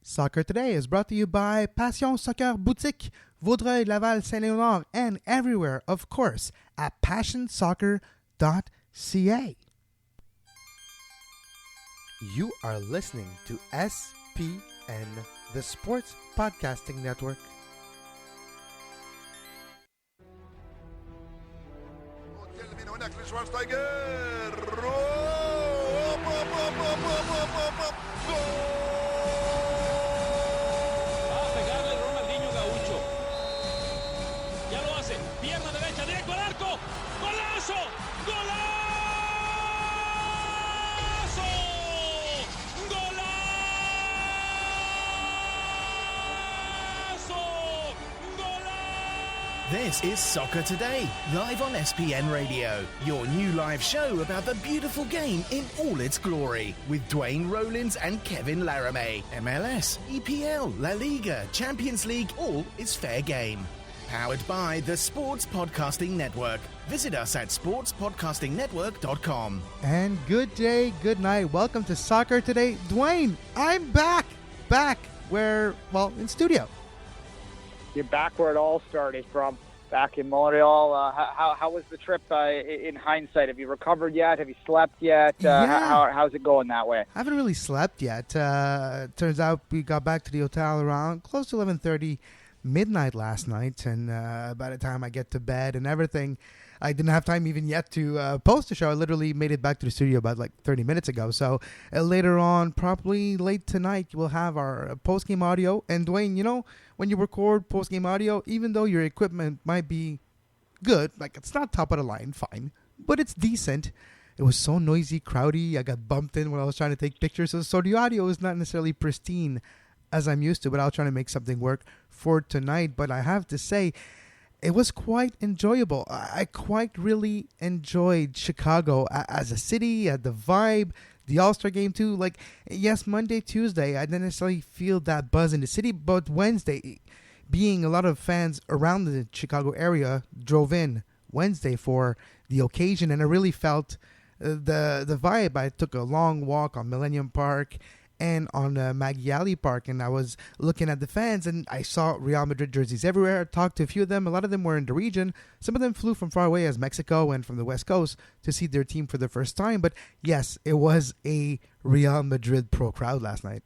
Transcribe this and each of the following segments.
Soccer Today is brought to you by Passion Soccer Boutique, Vaudreuil, Laval, Saint-Léonard, and everywhere, of course, at passionsoccer.ca. You are listening to SPN, the Sports Podcasting Network. Pierna derecha, directo al arco. ¡Golazo! ¡Golazo! ¡Golazo! ¡Golazo! This is Soccer Today, live on SPN Radio, your new live show about the beautiful game in all its glory, with Duane, Rollins and Kevin Laramee. MLS, EPL, La Liga, Champions League, all is fair game. Powered by the Sports Podcasting Network. Visit us at sportspodcastingnetwork.com. And good day, good night. Welcome to Soccer Today. Duane, I'm back where, well, in studio. You're back where it all started from, back in Montreal. How was the trip in hindsight? Have you recovered yet? Have you slept yet? How's it going that way? I haven't really slept yet. Turns out we got back to the hotel around close to 11:30 midnight last night, and by the time I get to bed and everything, I didn't have time even yet to post the show. I literally made it back to the studio about like 30 minutes ago. So later on, probably late tonight, we'll have our post-game audio. And Duane, you know, when you record post-game audio, even though your equipment might be good, like it's not top of the line, fine, but it's decent. It was so noisy, crowdy. I got bumped in when I was trying to take pictures. So the audio is not necessarily pristine as I'm used to, but I'll try to make something work for tonight. But I have to say, it was quite enjoyable. I quite really enjoyed Chicago as a city, the vibe, the All-Star game too. Like, yes, Monday, Tuesday, I didn't necessarily feel that buzz in the city, but Wednesday, being a lot of fans around the Chicago area drove in Wednesday for the occasion, and I really felt the vibe. I took a long walk on Millennium Park and on Maggie Alley Park, and I was looking at the fans, and I saw Real Madrid jerseys everywhere. I talked to a few of them. A lot of them were in the region. Some of them flew from far away as Mexico and from the West Coast to see their team for the first time. But yes, it was a Real Madrid pro crowd last night.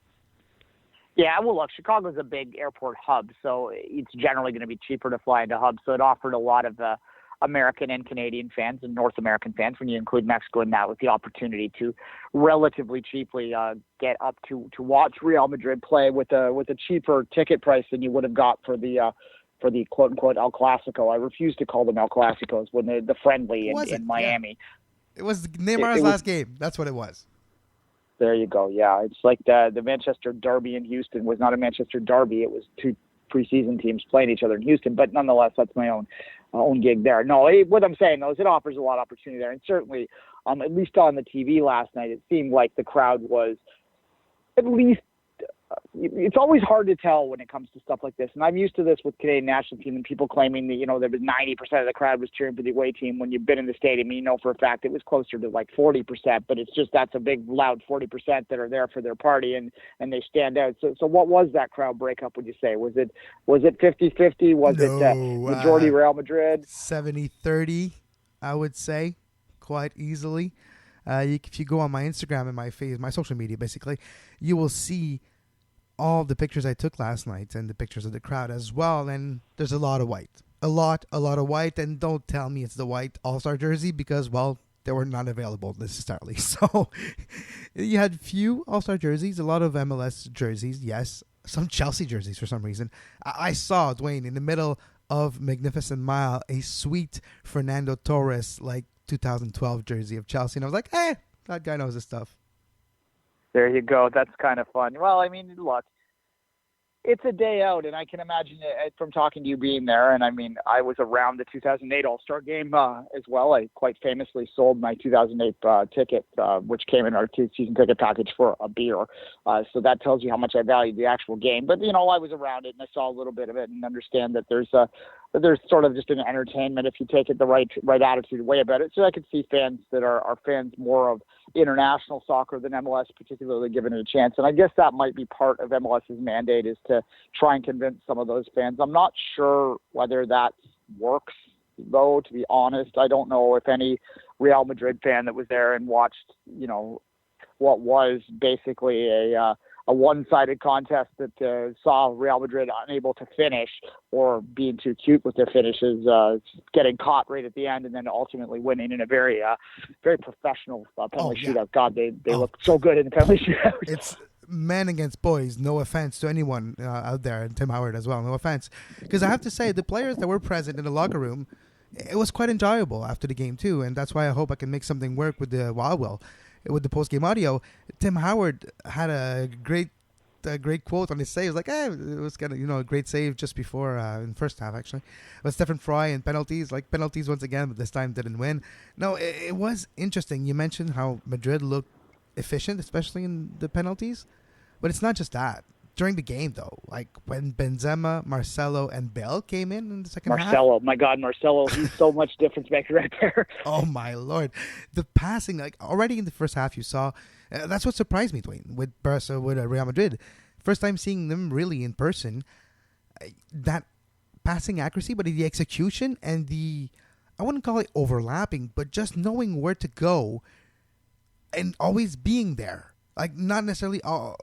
Yeah, well, look, Chicago's a big airport hub, so it's generally going to be cheaper to fly into hubs. So it offered a lot of American and Canadian fans and North American fans, when you include Mexico in that, with the opportunity to relatively cheaply get up to watch Real Madrid play with a cheaper ticket price than you would have got for the quote unquote El Clasico. I refuse to call them El Clasicos when they're the friendly in Miami. Yeah. It was Neymar's last game. That's what it was. There you go. Yeah, it's like the Manchester Derby in Houston was not a Manchester Derby. It was two preseason teams playing each other in Houston, but nonetheless, that's my own gig there. No, what I'm saying though is it offers a lot of opportunity there, and certainly, at least on the TV last night, it seemed like the crowd was at least. It's always hard to tell when it comes to stuff like this, and I'm used to this with Canadian national team and people claiming that there was 90% of the crowd was cheering for the away team. When you've been in the stadium, you know for a fact it was closer to like 40%, but it's just that's a big loud 40% that are there for their party and they stand out. So what was that crowd breakup? Would you say was it 50-50? Was it majority Real Madrid? 70-30, I would say, quite easily. If you go on my Instagram and my social media, basically, you will see all the pictures I took last night and the pictures of the crowd as well. And there's a lot of white, a lot of white. And don't tell me it's the white All-Star jersey because, well, they were not available necessarily. So you had few All-Star jerseys, a lot of MLS jerseys. Yes. Some Chelsea jerseys for some reason. I saw, Duane, in the middle of Magnificent Mile, a sweet Fernando Torres, like 2012 jersey of Chelsea. And I was like, that guy knows his stuff. There you go. That's kind of fun. Well, I mean, look, it's a day out, and I can imagine it from talking to you being there. And I mean, I was around the 2008 All-Star game as well. I quite famously sold my 2008 ticket, which came in our season ticket package for a beer. So that tells you how much I valued the actual game. But, I was around it, and I saw a little bit of it and understand that there's there's sort of just an entertainment if you take it the right attitude way about it. So I could see fans that are fans more of international soccer than MLS, particularly given it a chance. And I guess that might be part of MLS's mandate, is to try and convince some of those fans. I'm not sure whether that works, though, to be honest. I don't know if any Real Madrid fan that was there and watched, what was basically a one-sided contest that saw Real Madrid unable to finish, or being too cute with their finishes, getting caught right at the end, and then ultimately winning in a very professional penalty shootout. God, they look so good in the penalty shootout. It's men against boys. No offense to anyone out there, and Tim Howard as well. No offense, because I have to say the players that were present in the locker room, it was quite enjoyable after the game too, and that's why I hope I can make something work with the with the post-game audio. Tim Howard had a great quote on his save. Like, it was kind of, a great save just before in the first half, actually. But Stephen Fry and penalties once again, but this time didn't win. No, it was interesting. You mentioned how Madrid looked efficient, especially in the penalties. But it's not just that. During the game, though, like when Benzema, Marcelo, and Bale came in the second half. My God, Marcelo, he's so much difference maker right there. Oh, my Lord. The passing, like already in the first half you saw, that's what surprised me, Duane, with Real Madrid. First time seeing them really in person, that passing accuracy, but the execution and I wouldn't call it overlapping, but just knowing where to go and always being there. Like, not necessarily,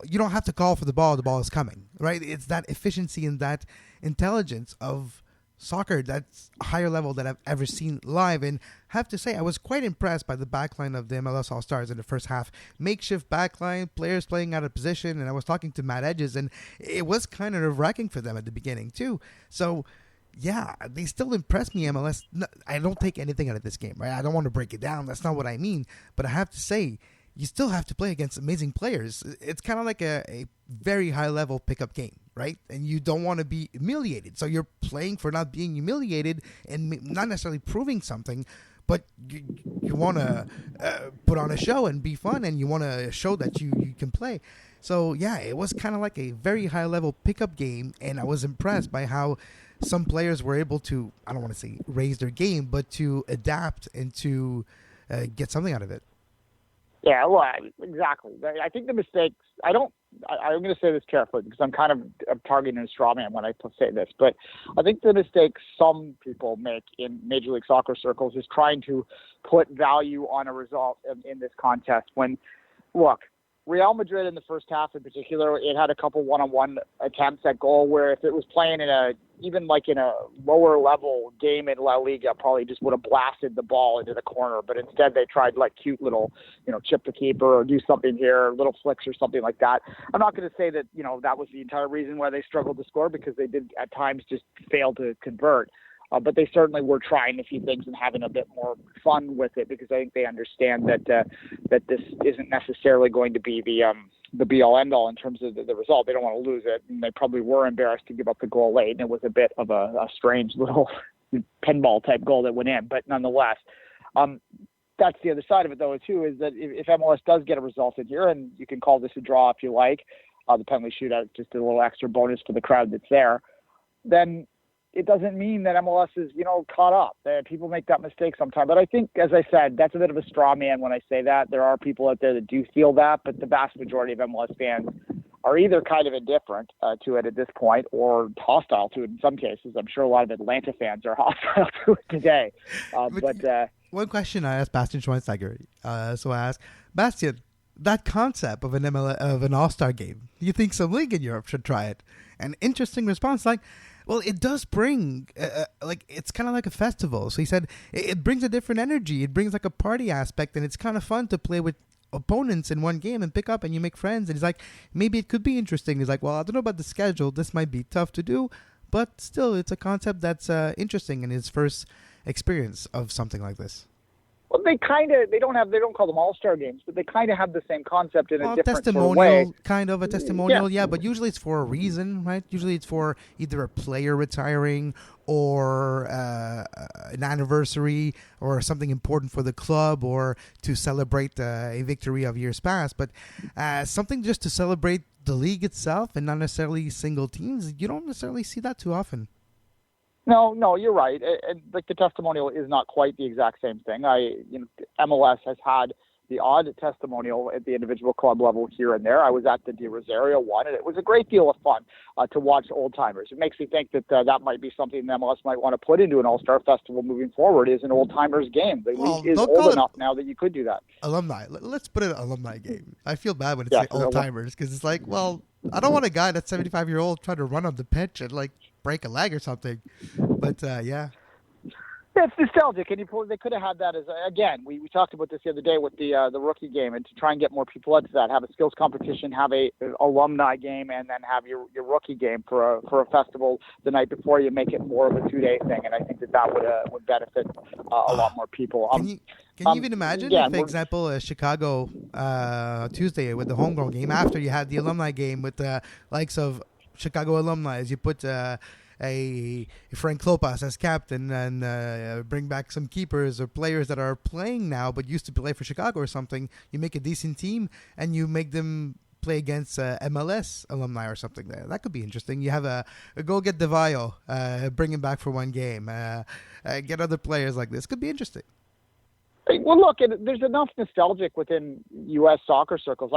you don't have to call for the ball is coming, right? It's that efficiency and that intelligence of soccer that's a higher level that I've ever seen live. And have to say, I was quite impressed by the backline of the MLS All-Stars in the first half. Makeshift backline, players playing out of position, and I was talking to Matt Edges, and it was kind of nerve-wracking for them at the beginning, too. So, yeah, they still impress me, MLS. No, I don't take anything out of this game, right? I don't want to break it down. That's not what I mean. But I have to say, you still have to play against amazing players. It's kind of like a very high-level pickup game, right? And you don't want to be humiliated. So you're playing for not being humiliated and not necessarily proving something, but you want to put on a show and be fun, and you want to show that you can play. So, yeah, it was kind of like a very high-level pickup game, and I was impressed by how some players were able to, I don't want to say raise their game, but to adapt and to get something out of it. Yeah, well, exactly. I think the mistakes, I'm going to say this carefully because I'm kind of targeting a straw man when I say this, but I think the mistakes some people make in Major League Soccer circles is trying to put value on a result in this contest when, look, Real Madrid in the first half in particular, it had a couple one-on-one attempts at goal where if it was playing in a lower level game in La Liga, probably just would have blasted the ball into the corner. But instead they tried like cute little, chip the keeper or do something here, little flicks or something like that. I'm not going to say that, that was the entire reason why they struggled to score, because they did at times just fail to convert. But they certainly were trying a few things and having a bit more fun with it, because I think they understand that this isn't necessarily going to be the be-all, end-all in terms of the result. They don't want to lose it, and they probably were embarrassed to give up the goal late, and it was a bit of a strange little pinball-type goal that went in. But nonetheless, that's the other side of it, though, too, is that if MLS does get a result in here, and you can call this a draw if you like, the penalty shootout just a little extra bonus for the crowd that's there, then it doesn't mean that MLS is, caught up. People make that mistake sometimes. But I think, as I said, that's a bit of a straw man when I say that. There are people out there that do feel that, but the vast majority of MLS fans are either kind of indifferent to it at this point or hostile to it in some cases. I'm sure a lot of Atlanta fans are hostile to it today. One question I asked Bastian Schweinsteiger. So I asked, Bastian, that concept of an All-Star game, do you think some league in Europe should try it? An interesting response, well, it does bring, it's kind of like a festival. So he said it brings a different energy. It brings like a party aspect, and it's kind of fun to play with opponents in one game and pick up and you make friends. And he's like, maybe it could be interesting. He's like, well, I don't know about the schedule. This might be tough to do, but still, it's a concept that's interesting in his first experience of something like this. Well, they don't call them all-star games, but they kind of have the same concept in a different sort of way. Kind of a testimonial, yeah, but usually it's for a reason, right? Usually it's for either a player retiring or an anniversary or something important for the club or to celebrate a victory of years past. But something just to celebrate the league itself and not necessarily single teams, you don't necessarily see that too often. No, you're right. And like the testimonial is not quite the exact same thing. MLS has had the odd testimonial at the individual club level here and there. I was at the De Rosario one, and it was a great deal of fun to watch old timers. It makes me think that that might be something the MLS might want to put into an All-Star Festival moving forward, is an old timers game. The league is old enough now that you could do that. Alumni. Let's put it an alumni game. I feel bad when it's like old timers because it's like, well, I don't want a guy that's 75-year-old trying to run on the pitch and like break a leg or something. But yeah. It's nostalgic, and they could have had that as again. We talked about this the other day with the rookie game, and to try and get more people into that, have a skills competition, have a alumni game, and then have your rookie game for a festival the night before. You make it more of a 2-day thing, and I think that would benefit a lot more people. Can you even imagine, for example, Chicago Tuesday with the homegrown game after you had the alumni game with the likes of Chicago alumni, as you put a Frank Klopas as captain and bring back some keepers or players that are playing now but used to play for Chicago or something. You make a decent team and you make them play against MLS alumni or something there. That could be interesting. You have a go get DeVayo, bring him back for one game, get other players like this. Could be interesting. Well, look, there's enough nostalgic within U.S. soccer circles.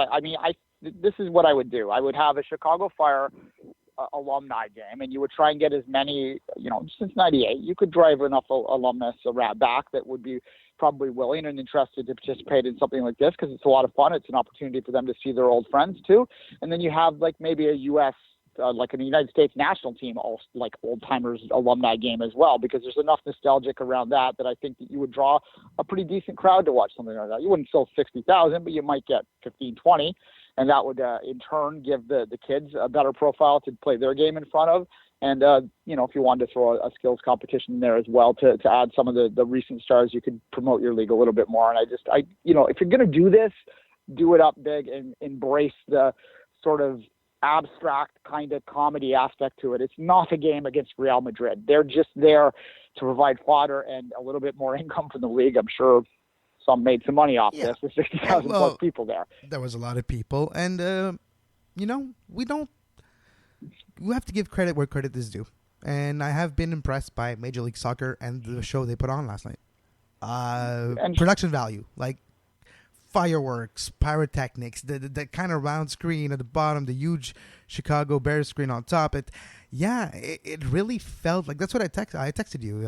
This is what I would do. I would have a Chicago Fire alumni game, and you would try and get as many, since 98, you could drive enough alumnus around back that would be probably willing and interested to participate in something like this because it's a lot of fun. It's an opportunity for them to see their old friends too. And then you have like maybe a U.S., like a United States national team, like old timers alumni game as well, because there's enough nostalgic around that I think that you would draw a pretty decent crowd to watch something like that. You wouldn't sell 60,000, but you might get 15, 20. And that would, in turn, give the kids a better profile to play their game in front of. And, if you wanted to throw a skills competition in there as well to add some of the recent stars, you could promote your league a little bit more. And if you're going to do this, do it up big and embrace the sort of abstract kind of comedy aspect to it. It's not a game against Real Madrid. They're just there to provide fodder and a little bit more income from the league. I'm sure some made some money off this with 60,000 plus people there. There was a lot of people, and we have to give credit where credit is due. And I have been impressed by Major League Soccer and the show they put on last night. And production value, like fireworks, pyrotechnics, the kind of round screen at the bottom, the huge Chicago Bears screen on top. It really felt like that's what I texted you.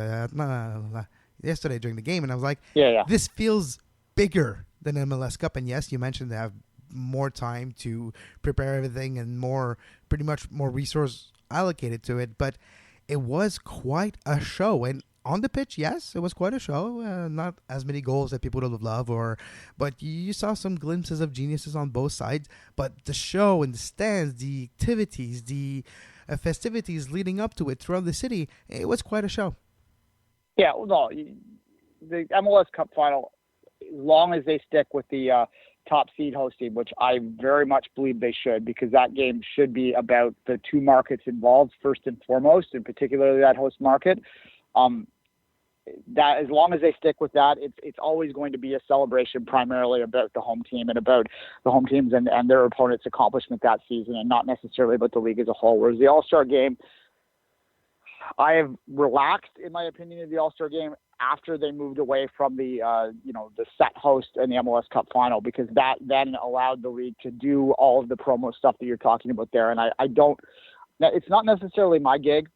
Yesterday during the game, and I was like, this feels bigger than MLS Cup. And yes, you mentioned they have more time to prepare everything and pretty much more resource allocated to it, but it was quite a show. And on the pitch, yes, it was quite a show. Not as many goals that people would have loved, but you saw some glimpses of geniuses on both sides. But the show and the stands, the activities, the festivities leading up to it throughout the city, it was quite a show. Yeah, no, the MLS Cup final, as long as they stick with the top seed hosting, which I very much believe they should, because that game should be about the two markets involved first and foremost, and particularly that host market. That as long as they stick with that, it's always going to be a celebration primarily about the home team and about the home teams and their opponents' accomplishment that season, and not necessarily about the league as a whole. Whereas the All-Star game, I have relaxed, in my opinion, of the All-Star game after they moved away from the set host and the MLS Cup final, because that then allowed the league to do all of the promo stuff that you're talking about there. And it's not necessarily my gig,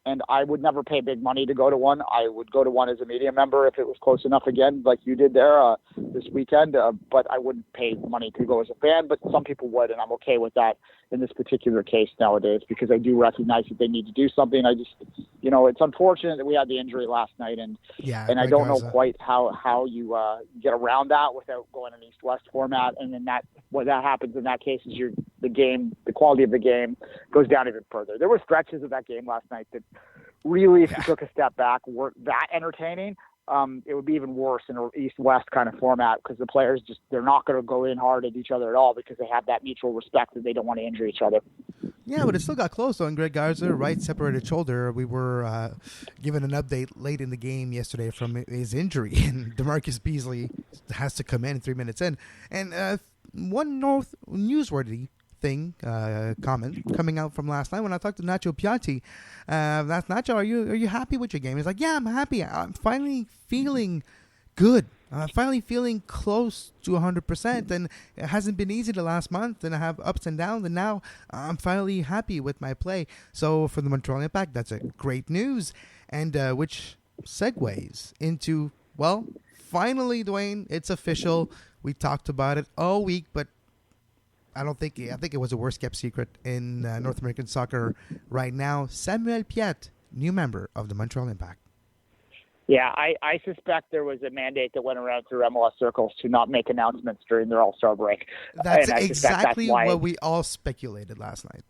and I would never pay big money to go to one. I would go to one as a media member if it was close enough, again, like you did there this weekend, but I wouldn't pay money to go as a fan, but some people would, and I'm okay with that in this particular case nowadays, because I do recognize that they need to do something. I just, it's unfortunate that we had the injury last night, and I don't know quite how you get around that without going an East-West format, and then what happens in that case is the quality of the game goes down even further. There were stretches of that game last night that really, if you took a step back, weren't that entertaining. It would be even worse in an East-West kind of format, because the players they're not going to go in hard at each other at all, because they have that mutual respect that they don't want to injure each other. Yeah, but it still got close, though. And Greg Garza, right separated shoulder. We were given an update late in the game yesterday from his injury, and DeMarcus Beasley has to come in 3 minutes in. And one newsworthy comment coming out from last night when I talked to Nacho Piatti. That's Nacho. Are you happy with your game? He's like, yeah, I'm happy. I'm finally feeling good. I'm finally feeling close to 100%, and it hasn't been easy the last month, and I have ups and downs, and now I'm finally happy with my play. So for the Montreal Impact, that's a great news, and which segues into, well, finally, Duane, it's official. We talked about it all week, but I think it was a worst-kept secret in North American soccer right now. Samuel Piett, new member of the Montreal Impact. Yeah, I suspect there was a mandate that went around through MLS circles to not make announcements during their All-Star break. That's exactly what we all speculated last night.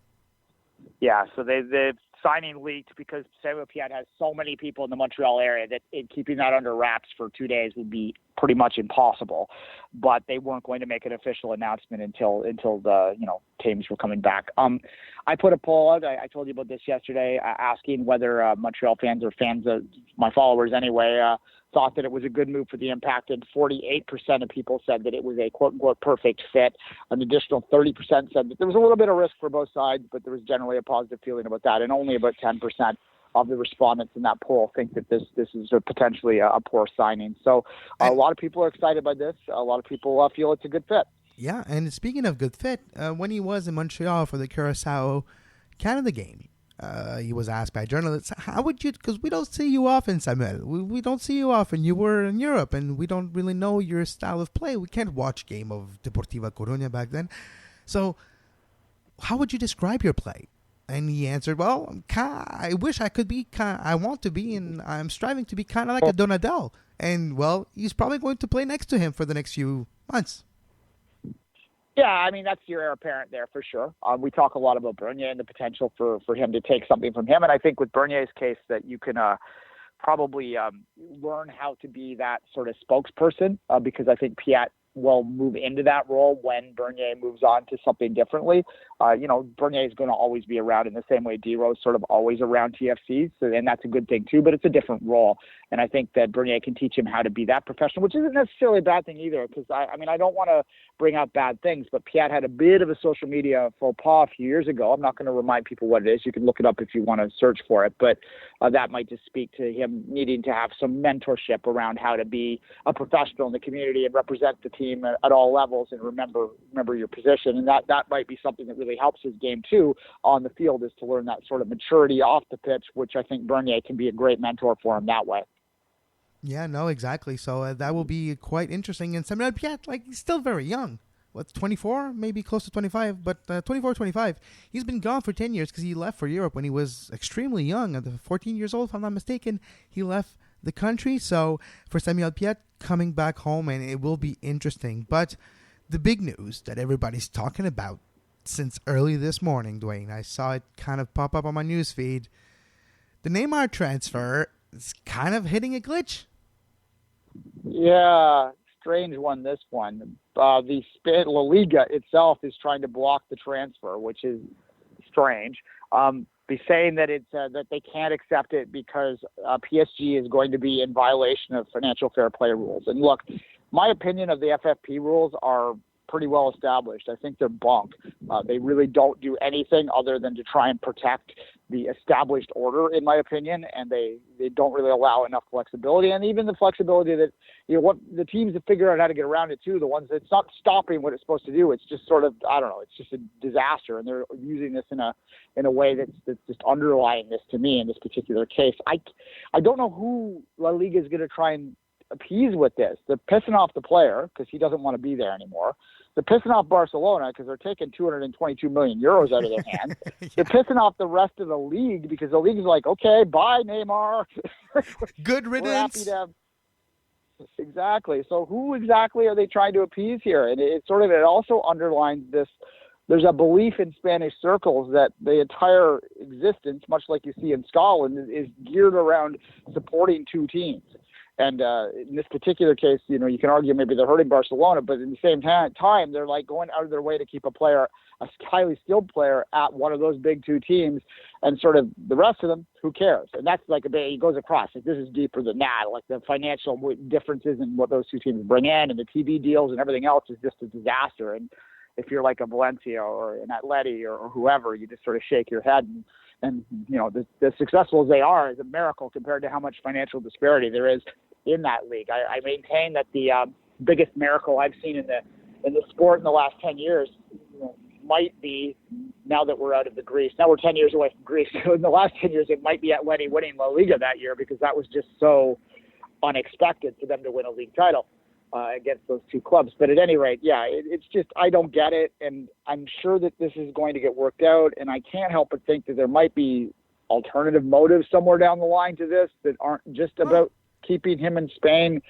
Yeah, so the signing leaked because Samuel Piett has so many people in the Montreal area that keeping that under wraps for 2 days would be pretty much impossible. But they weren't going to make an official announcement until the teams were coming back. I put a poll out. I told you about this yesterday, asking whether Montreal fans or fans of my followers anyway thought that it was a good move for the Impact, and 48% of people said that it was a quote-unquote perfect fit. An additional 30% said that there was a little bit of risk for both sides, but there was generally a positive feeling about that, and only about 10% of the respondents in that poll think that this is potentially a poor signing. So a lot of people are excited by this. A lot of people feel it's a good fit. Yeah, and speaking of good fit, when he was in Montreal for the Curaçao-Canada game, he was asked by journalists, how would you, because we don't see you often, Samuel. We don't see you often. You were in Europe, and we don't really know your style of play. We can't watch game of Deportiva Coruña back then. So how would you describe your play? And he answered, well, I wish I could be, I want to be, and I'm striving to be kind of like a Donadel. And, well, he's probably going to play next to him for the next few months. Yeah, I mean, that's your heir apparent there for sure. We talk a lot about Bernier and the potential for him to take something from him. And I think with Bernier's case that you can probably learn how to be that sort of spokesperson because I think Piett will move into that role when Bernier moves on to something differently. Bernier is going to always be around in the same way D-Rose sort of always around TFCs, and that's a good thing too, but it's a different role. And I think that Bernier can teach him how to be that professional, which isn't necessarily a bad thing either, because I don't want to bring out bad things, but Piett had a bit of a social media faux pas a few years ago. I'm not going to remind people what it is. You can look it up if you want to search for it, but that might just speak to him needing to have some mentorship around how to be a professional in the community and represent the team at all levels and remember your position. And that might be something that really helps his game too on the field, is to learn that sort of maturity off the pitch, which I think Bernier can be a great mentor for him that way. Yeah, no, exactly. So that will be quite interesting. And Samuel Piett, he's still very young. What's 24? Maybe close to 25, but 24, 25. He's been gone for 10 years because he left for Europe when he was extremely young. At 14 years old, if I'm not mistaken, he left the country. So for Samuel Piett coming back home, and it will be interesting. But the big news that everybody's talking about since early this morning, Duane, I saw it kind of pop up on my news feed. The Neymar transfer is kind of hitting a glitch. Yeah, strange one, this one. The La Liga itself is trying to block the transfer, which is strange. Be saying that it's that they can't accept it because PSG is going to be in violation of financial fair play rules. And look, my opinion of the FFP rules are pretty well established. I think they're bunk. They really don't do anything other than to try and protect the established order, in my opinion, and they don't really allow enough flexibility. And even the flexibility that, what the teams have figured out how to get around it too, the ones that's not stopping what it's supposed to do. It's just sort of, I don't know, it's just a disaster. And they're using this in a way that's just underlying this to me in this particular case. I don't know who La Liga is going to try and appease with this. They're pissing off the player because he doesn't want to be there anymore. They're pissing off Barcelona because they're taking 222 million euros out of their hands. Yeah. They're pissing off the rest of the league because the league is like, okay, bye, Neymar. Good riddance. Exactly. So who exactly are they trying to appease here? And it also underlines this. There's a belief in Spanish circles that the entire existence, much like you see in Scotland, is geared around supporting two teams. And in this particular case, you can argue maybe they're hurting Barcelona, but at the same time, they're like going out of their way to keep a highly skilled player at one of those big two teams, and sort of the rest of them, who cares? And that's like it goes across. Like, this is deeper than that. Like, the financial differences in what those two teams bring in and the TV deals and everything else is just a disaster. And if you're like a Valencia or an Atleti or whoever, you just sort of shake your head. And the successful as they are is a miracle compared to how much financial disparity there is in that league. I maintain that the biggest miracle I've seen in the sport in the last 10 years might be, now that we're out of the Greece. Now we're 10 years away from Greece. So in the last 10 years, it might be Atleti winning La Liga that year, because that was just so unexpected for them to win a league title against those two clubs. But at any rate, yeah, it's just, I don't get it. And I'm sure that this is going to get worked out. And I can't help but think that there might be alternative motives somewhere down the line to this that aren't just about keeping him in Spain.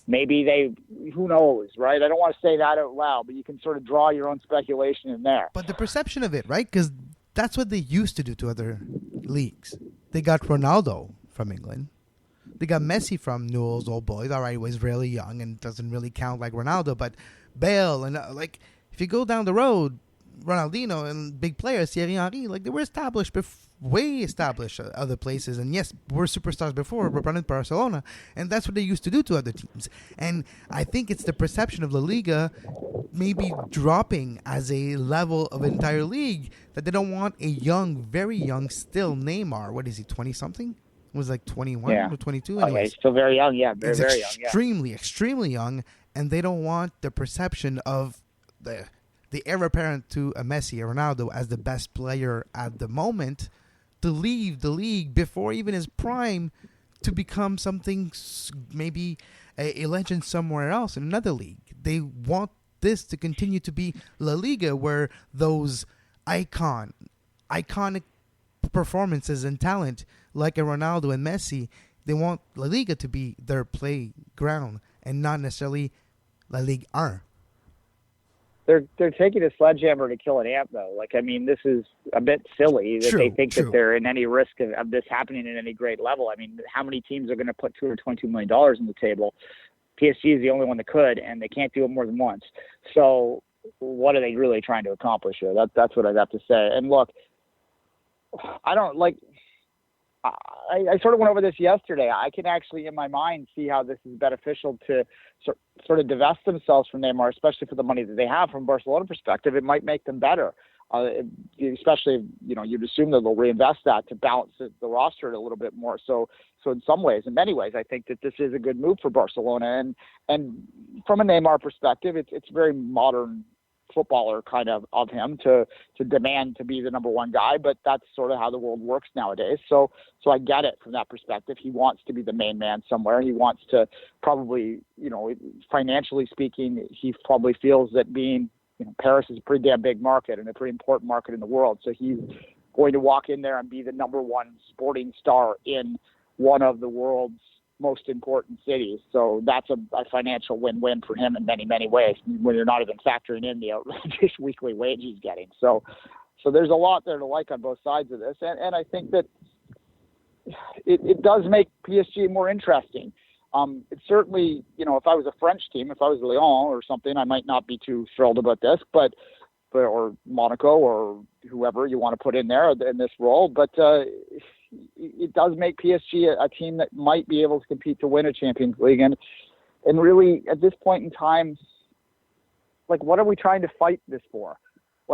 Maybe who knows, right? I don't want to say that out loud, but you can sort of draw your own speculation in there. But the perception of it, right? Because that's what they used to do to other leagues. They got Ronaldo from England. They got Messi from Newell's Old Boys. All right, he was really young and doesn't really count like Ronaldo. But Bale and if you go down the road, Ronaldinho and big players, Thierry Henry, they were established, way established other places. And yes, were superstars before, were running Barcelona. And that's what they used to do to other teams. And I think it's the perception of La Liga maybe dropping as a level of entire league, that they don't want a young, very young still Neymar. What is he, 20-something? Was 21 or 22. Okay, he's still very young, yeah. Very young, yeah. Extremely young. And they don't want the perception of the heir apparent to a Messi or Ronaldo as the best player at the moment to leave the league before even his prime, to become something, maybe a legend somewhere else in another league. They want this to continue to be La Liga, where those iconic performances and talent like a Ronaldo and Messi, they want La Liga to be their playground and not necessarily La Ligue 1. They're taking a sledgehammer to kill an ant, though. This is a bit silly that they think that they're in any risk of this happening at any great level. How many teams are going to put $222 million on the table? PSG is the only one that could, and they can't do it more than once. So what are they really trying to accomplish here? That's what I'd have to say. And look, I sort of went over this yesterday. I can actually, in my mind, see how this is beneficial to sort of divest themselves from Neymar, especially for the money that they have from Barcelona perspective. It might make them better, especially, you'd assume that they'll reinvest that to balance the roster a little bit more. So in some ways, in many ways, I think that this is a good move for Barcelona. And from a Neymar perspective, it's very modern footballer kind of him to demand to be the number one guy, but that's sort of how the world works nowadays. So I get it from that perspective. He wants to be the main man somewhere. He wants to probably, financially speaking, he probably feels that being, Paris is a pretty damn big market and a pretty important market in the world. So he's going to walk in there and be the number one sporting star in one of the world's most important cities. So that's a financial win-win for him in many, many ways, when you're not even factoring in the outrageous weekly wage he's getting. So there's a lot there to like on both sides of this. And I think that it does make PSG more interesting. It's certainly, if I was a French team, if I was Lyon or something, I might not be too thrilled about this, or Monaco or whoever you want to put in there in this role. But it does make PSG a team that might be able to compete to win a Champions League. And really, at this point in time, what are we trying to fight this for?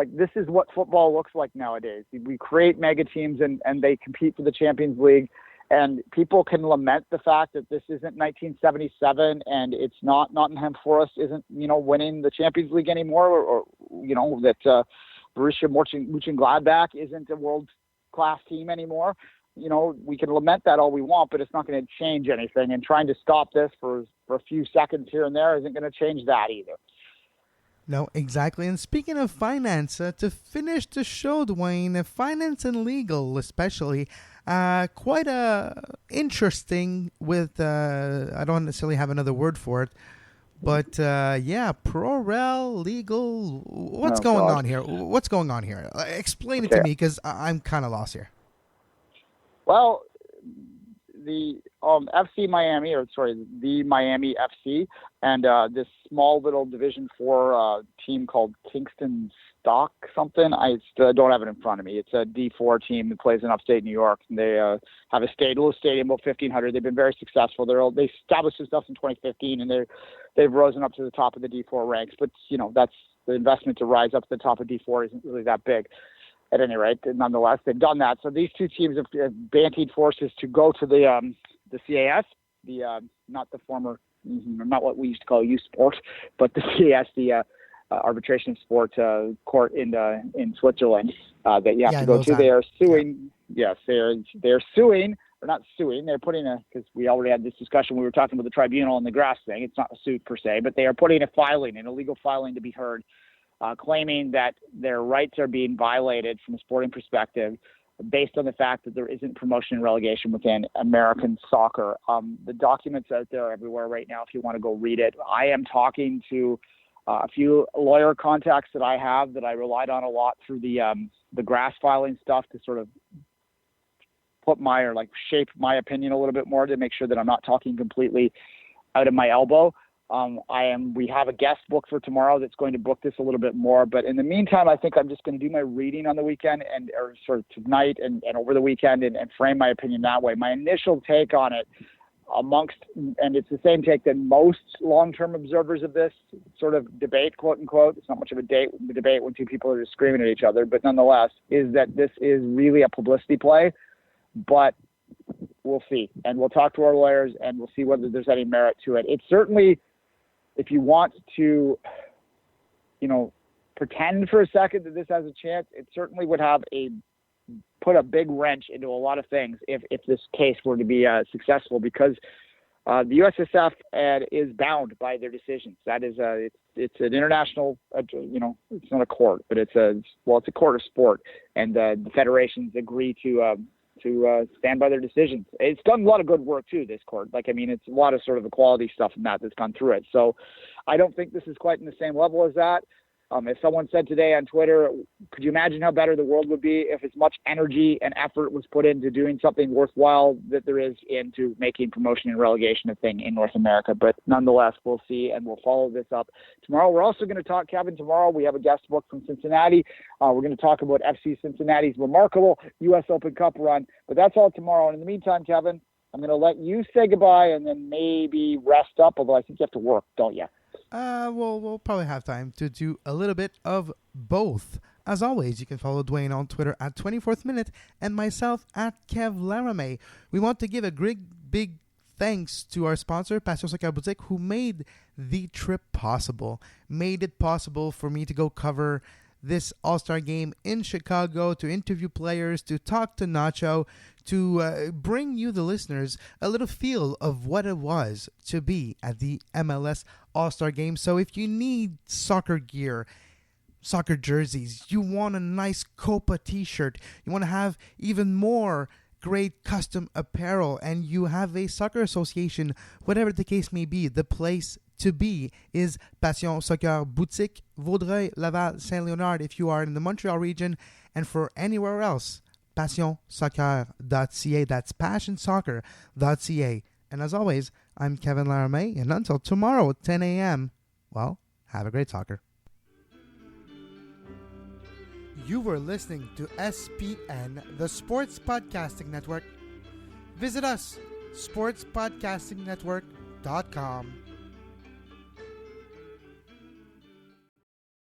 This is what football looks like nowadays. We create mega teams and they compete for the Champions League. And people can lament the fact that this isn't 1977 and it's not Nottingham Forest isn't, winning the Champions League anymore, or that Borussia Mönchengladbach isn't a world-class team anymore. We can lament that all we want, but it's not going to change anything. And trying to stop this for a few seconds here and there isn't going to change that either. No, exactly. And speaking of finance, to finish the show, Duane, finance and legal especially, quite interesting with, I don't necessarily have another word for it, but pro-rel, legal, what's going on here? What's going on here? Explain it to me, because I'm kind of lost here. Well, the FC Miami, the Miami FC, and this small little Division 4 team called Kingston Stock something. I don't have it in front of me. It's a D4 team that plays in upstate New York. And they have a little stadium, about 1,500. They've been very successful. They established themselves in 2015, and they've risen up to the top of the D4 ranks. But that's the investment to rise up to the top of D4 isn't really that big. At any rate, nonetheless, they've done that. So these two teams have bandied forces to go to the CAS, not the former, not what we used to call U Sport, but the CAS, the arbitration of sport court in Switzerland that you have to go to. They are suing. Yeah. Yes, they're suing. Or not suing. They're putting because we already had this discussion. We were talking about the tribunal and the grass thing. It's not a suit per se, but they are putting an illegal filing to be heard, claiming that their rights are being violated from a sporting perspective based on the fact that there isn't promotion and relegation within American soccer. The document's out there everywhere right now if you want to go read it. I am talking to a few lawyer contacts that I have that I relied on a lot through the grass filing stuff to sort of put shape my opinion a little bit more to make sure that I'm not talking completely out of my elbow. We have a guest booked for tomorrow that's going to book this a little bit more. But in the meantime, I think I'm just going to do my reading on the weekend or sort of tonight and over the weekend and frame my opinion that way. My initial take on it and it's the same take that most long-term observers of this sort of debate, quote unquote, it's not much of a debate when two people are just screaming at each other, but nonetheless, is that this is really a publicity play. But we'll see. And we'll talk to our lawyers and we'll see whether there's any merit to it. It's certainly, if you want to, pretend for a second that this has a chance, it certainly would put a big wrench into a lot of things if this case were to be successful, because the USSF is bound by their decisions. That is it's an international, it's not a court, but it's a court of sport, and the federations agree to stand by their decisions. It's done a lot of good work too, this court. It's a lot of sort of equality stuff and that's gone through it. So I don't think this is quite in the same level as that. If someone said today on Twitter, could you imagine how better the world would be if as much energy and effort was put into doing something worthwhile that there is into making promotion and relegation a thing in North America? But nonetheless, we'll see, and we'll follow this up tomorrow. We're also going to talk, Kevin, tomorrow. We have a guest book from Cincinnati. We're going to talk about FC Cincinnati's remarkable U.S. Open Cup run. But that's all tomorrow. And in the meantime, Kevin, I'm going to let you say goodbye and then maybe rest up, although I think you have to work, don't you? We'll probably have time to do a little bit of both. As always, you can follow Duane on Twitter at 24th Minute and myself at Kev Laramee. We want to give a big thanks to our sponsor, passionsoccer.ca, who made the trip possible. Made it possible for me to go cover this All-Star game in Chicago, to interview players, to talk to Nacho, to bring you, the listeners, a little feel of what it was to be at the MLS All-Star game. So if you need soccer gear, soccer jerseys, you want a nice Copa t-shirt, you want to have even more great custom apparel, and you have a soccer association, whatever the case may be, the place to be is Passion Soccer Boutique, Vaudreuil, Laval, Saint-Léonard if you are in the Montreal region, and for anywhere else, passionsoccer.ca. That's passionsoccer.ca. And as always, I'm Kevin Laramee, and until tomorrow at 10 a.m., well, have a great soccer. You were listening to SPN, the Sports Podcasting Network. Visit us, sportspodcastingnetwork.com.